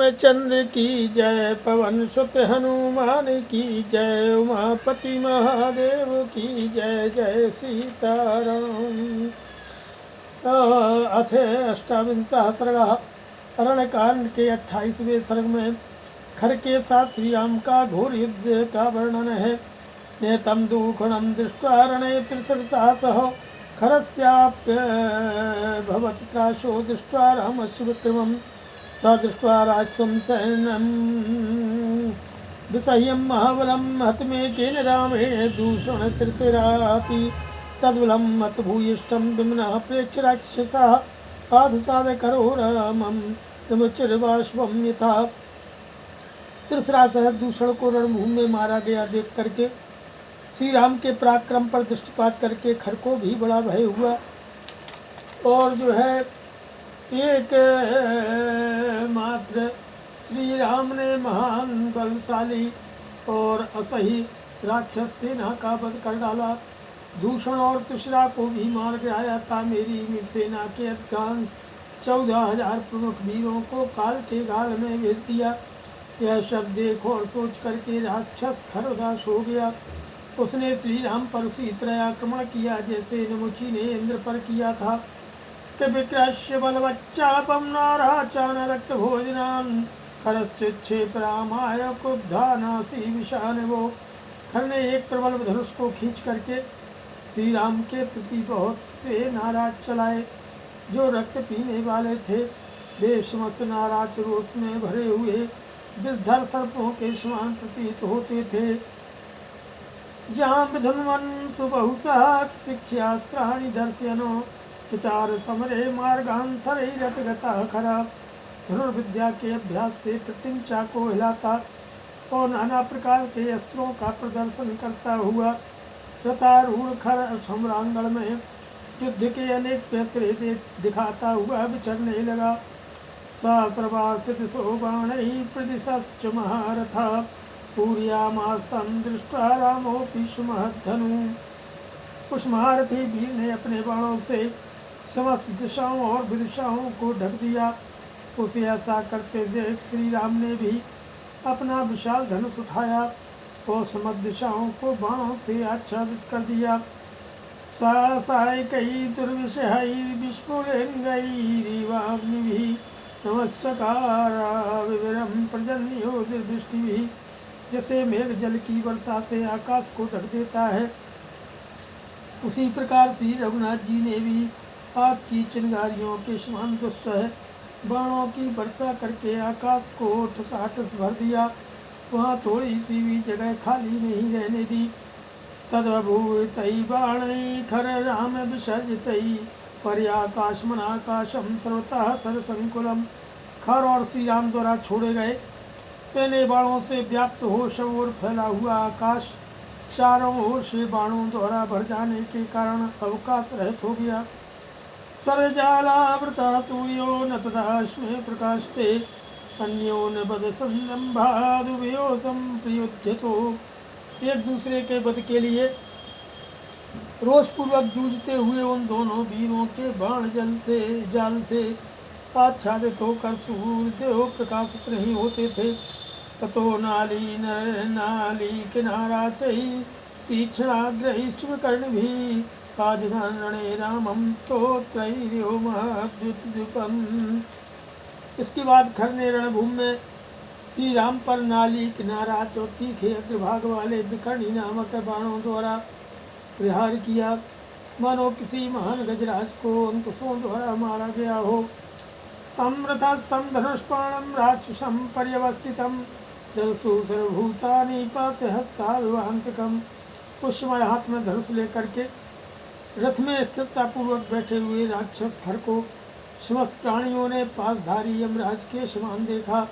रामचंद्र की जय, पवन सुत हनुमान की जय, उमापति महादेव की जय, जय सीताराम। अथ अष्टाविंशः सर्गः। अरण्यकांड के 28वें सर्ग में खर के साथ श्री राम का घोर युद्ध का वर्णन है। नेतम दुखणम दृष्ट्वा रणे त्रिसहसः खरस्याप्य भवति त्रासो दृष्ट्वा रामस्य विक्रमम् स दृष्ट्वा राक्षसं सैन्यं विसह्यं महाबलं हतमेकेन रामेण दूषण त्रिशिरापि तद्बलं हतभूयिष्ठं विमनः प्रेक्ष्य राक्षसाः पार्थसाधकरो रामं विमुच्यर्वाश्वं यथा। त्रिशिरा सह दूषण को रणभूमि में मारा गया देख करके श्री राम के पराक्रम पर दृष्टिपात करके खर को भी बड़ा भय हुआ और जो है एक मात्र श्री राम ने महान बलशाली और असही राक्षस सेना का वध कर डाला। दूषण और त्रिशिरा को भी मार गिराया था। मेरी सेना के अधिकांश 14,000 प्रमुख वीरों को काल के गाल में भेज दिया। यह शब्द देख और सोच करके राक्षस खर उदास हो गया। उसने श्री राम पर उसी तरह आक्रमण किया जैसे नमुची ने इंद्र पर किया था। विक्रश्य बलवच्चापम नाराचान रक्त भोजनान खरस्क्षेप रामाय क्रुद्धानासी विषान। वो खर ने एक प्रबल धनुष को खींच करके श्री राम के प्रति बहुत से नाराज चलाए जो रक्त पीने वाले थे। वे समस्त नाराज रोष में भरे हुए विषधर सर्पों के समान प्रतीत होते थे। जहाँ विधुन्वन सुबहुसहत शिक्षास्त्राणि दर्शयनो चचार समरे मार्गांसरे रतगता खरा। धनुर्विद्या के अभ्यास से प्रत्यंचा को हिलाता और नाना प्रकार के अस्त्रों का प्रदर्शन करता हुआ रथारूढ़ खर सम्रांगण में युद्ध के अनेक पैतरे दिखाता हुआ विचरने लगा। सहस्रवासित सोबाणैः प्रदिशश्च महारथा पूर्यामास्तं दृष्ट्वा रामोऽपि सुमहद्धनु। उस महारथी वीर ने अपने बाणों से समस्त दिशाओं और विदिशाओं को ढक दिया। उसे ऐसा करते देख श्री राम ने भी अपना विशाल धनुष उठाया और समस्त दिशाओं को बाणों से आच्छादित कर दिया। सासायकैः दुर्विषहैः विस्फुलिङ्गैरिवाग्निभिः नमस्कारा विविरं पर्जन्योदृष्टिभिः। जैसे मेघ जल की वर्षा से आकाश को ढक देता है, उसी प्रकार श्री रघुनाथ जी ने भी आग की चिंगारियों के समान दुस्सह बाणों की वर्षा करके आकाश को ठसाठस भर दिया। वहाँ थोड़ी सी भी जगह खाली नहीं रहने दी। तदभूतैः बाणैः खर राम विसर्जितैः पर्याकाशमनाकाशम सर्वतः सरसंकुलम। खर और श्री राम द्वारा छोड़े गए पहले बाणों से व्याप्त हो सब ओर फैला हुआ आकाश चारों ओर से बाणों द्वारा भर जाने के कारण अवकाश रहित हो गया। सरजालावृता सूर्यो न तदाश्मे प्रकाशते अन्यो न बद संरंभादुभयो संप्रयुध्यतो। एक दूसरे के वध के लिए रोषपूर्वक जूझते हुए उन दोनों वीरों के बाण जाल से आच्छादित होकर सूर्यदेव प्रकाशित नहीं होते थे। ततो नाली नाली किनारा चही तीक्ष्णाग्रही शुभकर्णभिः काजघानरणे रामं स्तोत्रैर्व्योमद्युपम्। इसके बाद खर ने रणभूमि में श्री राम पर नाली किनारा तीखे अग्रभाग वाले विकर्णी नामक बाणों द्वारा प्रहार किया, मानो किसी महान गजराज को अंकुशों द्वारा मारा गया हो। तमृतस्तं धनुष्पाणं राक्षसं पर्यवस्थितं जलसु सर्वभूतानि पास्य हस्ताल्वांतिकम्। उस समय हाथ में धनुष लेकर के रथ में स्थिरतापूर्वक बैठे हुए राक्षस खर को समस्त प्राणियों ने पासधारी यमराज के समान देखा।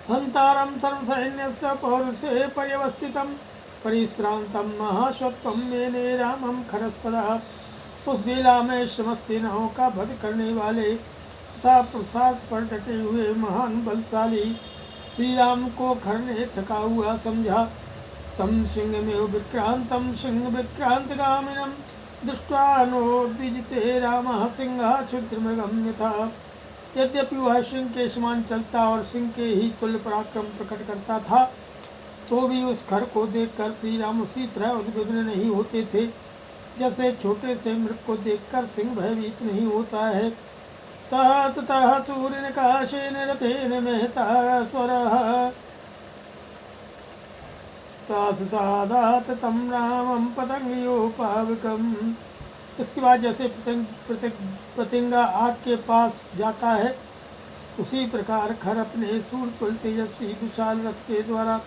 हंतारं सर्वसैन्यस्य पौरुषे पर्यवस्थितं परिश्रांतं महाश्वत्वं मेने रामं खरस्तदा। उस बेला में समस्त सेनाओं का वध करने वाले तथा प्रसाद पर डटे हुए महान बलशाली श्री राम को खर ने थका हुआ समझा। तम सिंहमेव विक्रांतं सिंह विक्रांतगामिनं दृष्ट्वा नोद्विजिते रामः सिंहः क्षुद्रमृगं यथा। यद्यपि वह सिंह के समान चलता और सिंह के ही तुल्य पराक्रम प्रकट करता था, तो भी उस खर को देखकर श्री राम उसी तरह उद्विग्न नहीं होते थे जैसे छोटे से मृग को देखकर सिंह भयभीत नहीं होता है। तह ततः सूर्यनिकाशेन रथेन महता स्वरः सादात तम रामं पतंगयोपावकम्। इसके बाद जैसे पतंगा आग के पास जाता है, उसी प्रकार खर अपने सूर्यतुल्य तेजस्वी विशाल रथ के द्वारा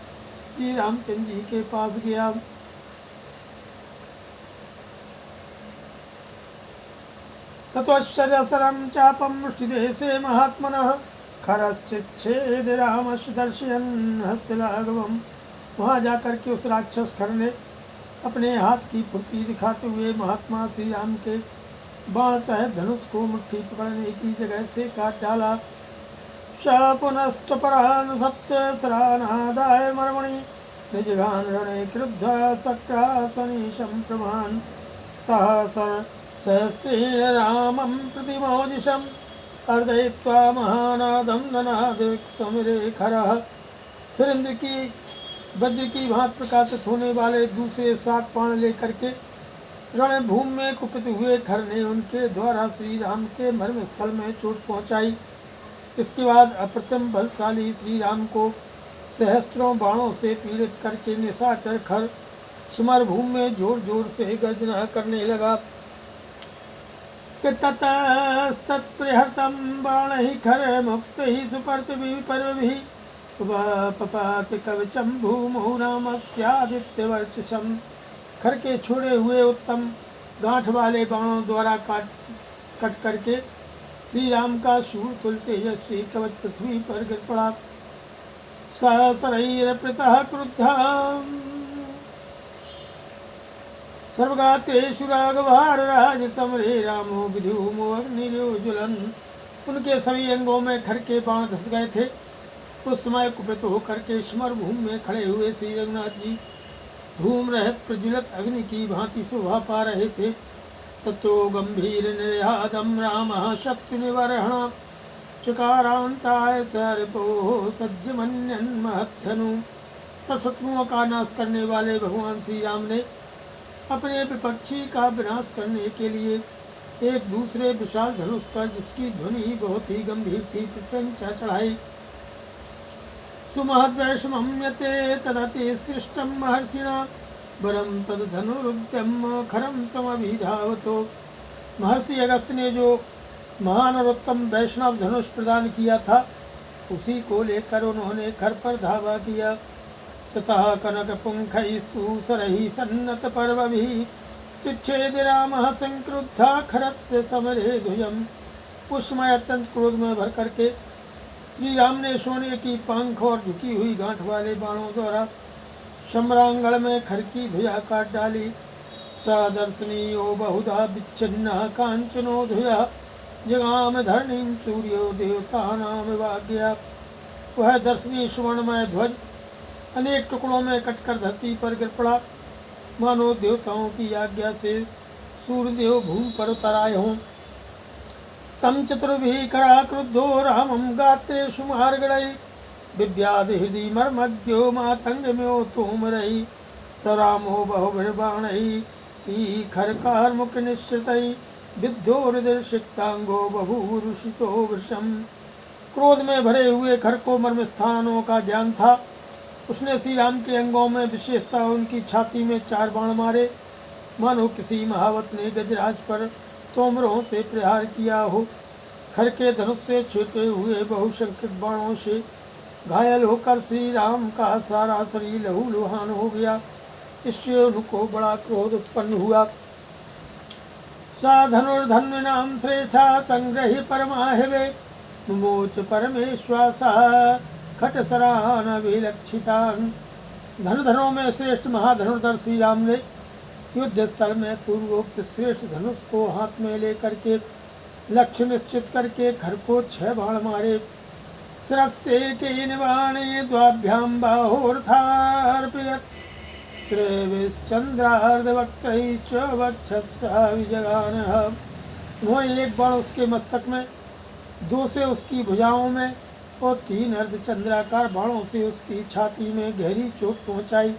श्री रामचंद्र जी के पास गया। ततोश्चर्यसरं चापं मुष्टिदेशे महात्मनः खरश्चिच्छेद रामस्य दर्शयन् हस्तलाघवम्। वहाँ जाकर के उस राक्षस खर ने अपने हाथ की फुर्ती दिखाते हुए महात्मा श्री राम के बाण सहित धनुष को मुट्ठी पकड़ने की जगह से काट डाला। स पुनस्तपरान् सप्तसरानादाय मर्मणि निजघान रणे क्रुद्ध सक्रासनीशं प्रभान् सहस्रेण रामं प्रतिमोदिशम् अर्दयित्वा महानादं ननाद समिरे खरः। फिर इंद्र की वज्र की भांति प्रकाशित होने वाले दूसरे 7 बाण लेकर के रणभूमि में कुपित हुए खर ने उनके द्वारा श्री राम के मर्म स्थल में चोट पहुंचाई। इसके बाद अप्रतिम बलशाली श्री राम को सहस्त्रों बाणों से पीड़ित करके निशाचर खर समर भूमि में जोर जोर से गर्जना करने लगा। तत्प्रहृतं बाणैः खर मुक्तैः सुपर्तभिः पपात कवचम भूमौ रामस्यादित्यवर्चसम्। खर के छोड़े हुए उत्तम गांठ वाले बाणों द्वारा कट करके श्री राम का शूरतुल्य तेजस्वी कवच पृथ्वी पर गिर पड़ा। सहस्रैरप्रतः क्रुद्धः सर्वगात्रेषु राघवारराज समरे रामो विधूमो अग्निर्ज्वलन्। उनके सभी अंगों में खर के बाण धस गए थे। उस समय कुपित होकर के समर भूमि में खड़े हुए श्री रघुनाथ जी धूम रहित प्रज्वलित अग्नि की भांति शोभा पा रहे थे। ततो गंभीर निर्यादम रामः शत्रु निवर्हण चकारांताय रिपोः सज्जमन्यन् महत्धनु। तब शत्रुओं का नाश करने वाले भगवान श्री राम ने अपने विपक्षी का विनाश करने के लिए एक दूसरे विशाल धनुष पर, जिसकी ध्वनि बहुत ही गंभीर थी, प्रत्यंचा चढ़ाई। सुमहद्वैषमम्यते तदति सृष्टं महर्षिणा वरम तद धनुरुद्यम खरम समभिधावतो। महर्षि अगस्त ने जो महान और उत्तम वैष्णव धनुष प्रदान किया था, उसी को लेकर उन्होंने खर पर धावा किया। ततः कनकपुंखैस्तु सरहि सन्नत पर्वभिः चिच्छेद रामः संक्रुद्धा खरस्य समरे ध्वजम्। उस समय अत्यंत क्रोध में भर करके श्री राम ने सोने की पंख और झुकी हुई गांठ वाले बाणों द्वारा सम्रांगण में खर की ध्वजा काट डाली। सदर्शनीयो बहुधा विच्छिन्नः कांचनो ध्वजा जगाम धरणीं सूर्यो देवतानां विभाग्य। वह दर्शनीय सुवर्णमय ध्वज अनेक टुकड़ों में कटकर धरती पर गिर पड़ा, मानो देवताओं की आज्ञा से सूर्यदेव भूमि पर उतर आए हों। तम चतुर्भिः कराक्रुद्धो रामं गात्रेषु मार्गणैः बिभ्याद हृदि मर्मज्ञो मातंगम्यो तोमरैः स रामो बहुभिर्बाणैः खरकारमुखनिश्चितैः विद्धो हृदयसिक्तांगो बभूवुरुषितो वृषम्। क्रोध में भरे हुए खर को मर्म स्थानों का ज्ञान था। उसने श्री राम के अंगों में, विशेषता उनकी छाती में 4 बाण मारे, मानो किसी महावत ने गजराज पर तोमरों से प्रहार किया हो। खर के धनुष से छूटे हुए बहुसंख्यक बाणों से घायल होकर श्री राम का सारा शरीर लहूलुहान हो गया। इससे उनको बड़ा क्रोध उत्पन्न हुआ। सा धनुर्धन्विनां श्रेष्ठा संग्रही परमाहिवे मुमोच परमेश्वासा खटसरान विलक्षितान्। धनुधनों में श्रेष्ठ महाधनुर्धर श्री राम ने युद्ध स्थल में पूर्वोक्त श्रेष्ठ धनुष को हाथ में लेकर के लक्ष्य निश्चित करके खर को 6 बाण मारे। सरस्ते के निवाणे द्वाभ्याम बाहोर्थार्पयत् त्रैविश्चंद्रार्धवक्त्रैश्च वक्षसा विजगानः। उन्होंने एक बाण उसके मस्तक में, 2 से उसकी भुजाओं में और 3 अर्धचंद्राकार बाणों से उसकी छाती में गहरी चोट पहुंचाई।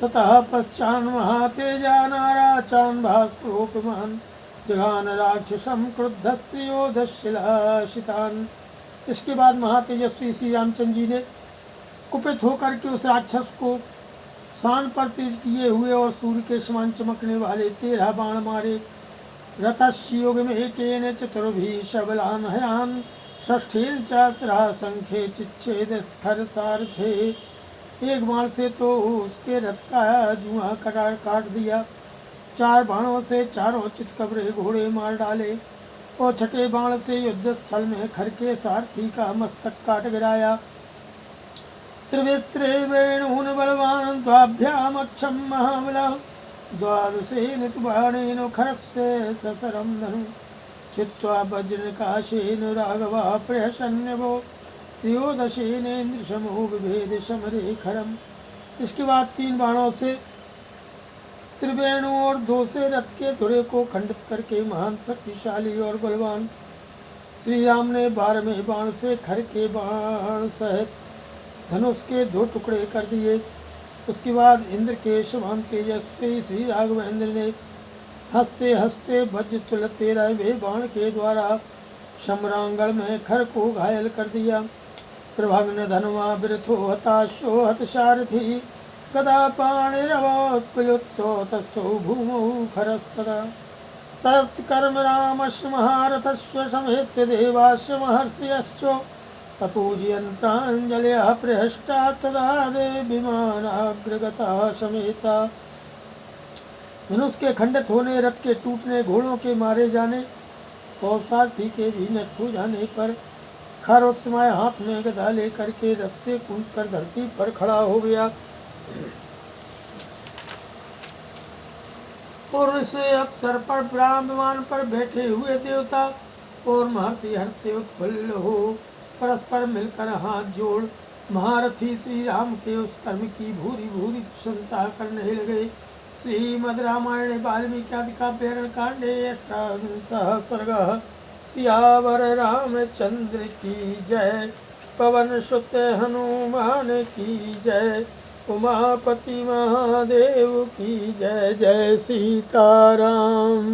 ततः पश्चान महातेजा नाराचान भास्करोपमान जघान राक्षसम क्रुद्ध स्त्रियोदशिलाशितान। इसके बाद महातेजस्वी श्री रामचंद्र जी ने कुपित होकर के उस राक्षस को शान पर तेज किए हुए और सूर्य के समान चमकने वाले 13 बाण मारे। रथस्य युग में एकेन चतुर्भि शबलान हयान षष्ठीन चात्रा संख्ये चिच्छेद स्खर सारथे। एक बाण से तो उसके रथ का जुआ काट दिया, 4 बाणों से चारों चितकबरे घोड़े मार डाले और छठे बाण से युद्ध स्थल में खर के सारथी का मस्तक काट गिराया। त्रिविस्त्रे वेणून बलवान द्वाभ्यामक्षम महाबलः द्वादशेन तु बाणेन खरस्य ससरं धनु चित्वा वज्रकाशेन राघवा प्रहसन्यवो त्रयोदशेनेन्द्रशमो विभेद समरे खरम। इसके बाद 3 बाणों से त्रिवेणु और 2 से रथ के धुरे को खंडित करके महान शक्तिशाली और बलवान श्री राम ने 12वें बाण से खर के बाण सहित धनुष के 2 टुकड़े कर दिए। उसके बाद इंद्र के समान तेजस्वी श्री राघवेंद्र ने हंसते हंसते वज्र तुल्य 13वें बाण के द्वारा सम्रांगण में खर को घायल कर दिया। प्रभग्न धनुआ वृथो हताशो हत सारथी कदा पाणिरवोत्प्लुतो तस्थो भूमौ खरस्तदा तत्कर्म रामस्य महारथस्य समेत्य देवास्य महर्षयश्च तपूजयन्ताञ्जलयः प्रहष्टा तदा देवीमानाग्रगता समेता। धनुष के खंडित होने, रथ के टूटने, घोड़ों के मारे जाने और सारथी के भी नष्ट हो जाने पर खर उस समय हाथ में गदा लेकर के रथ से कूदकर धरती पर खड़ा हो गया और इसे अवसर पर ब्रह्मांड पर बैठे हुए देवता और महर्षि हर्ष से उत्फुल्ल हो परस्पर मिलकर हाथ जोड़ महारथी श्री राम के उस कर्म की भूरी भूरी प्रशंसा करने लगे। श्रीमद् रामायणे वाल्मीकि आदि काव्य कांडे 8वां सर्गः। सियावर रामचंद्र की जय, पवन सुत हनुमान की जय, उमापति महादेव की जय। जय सीताराम।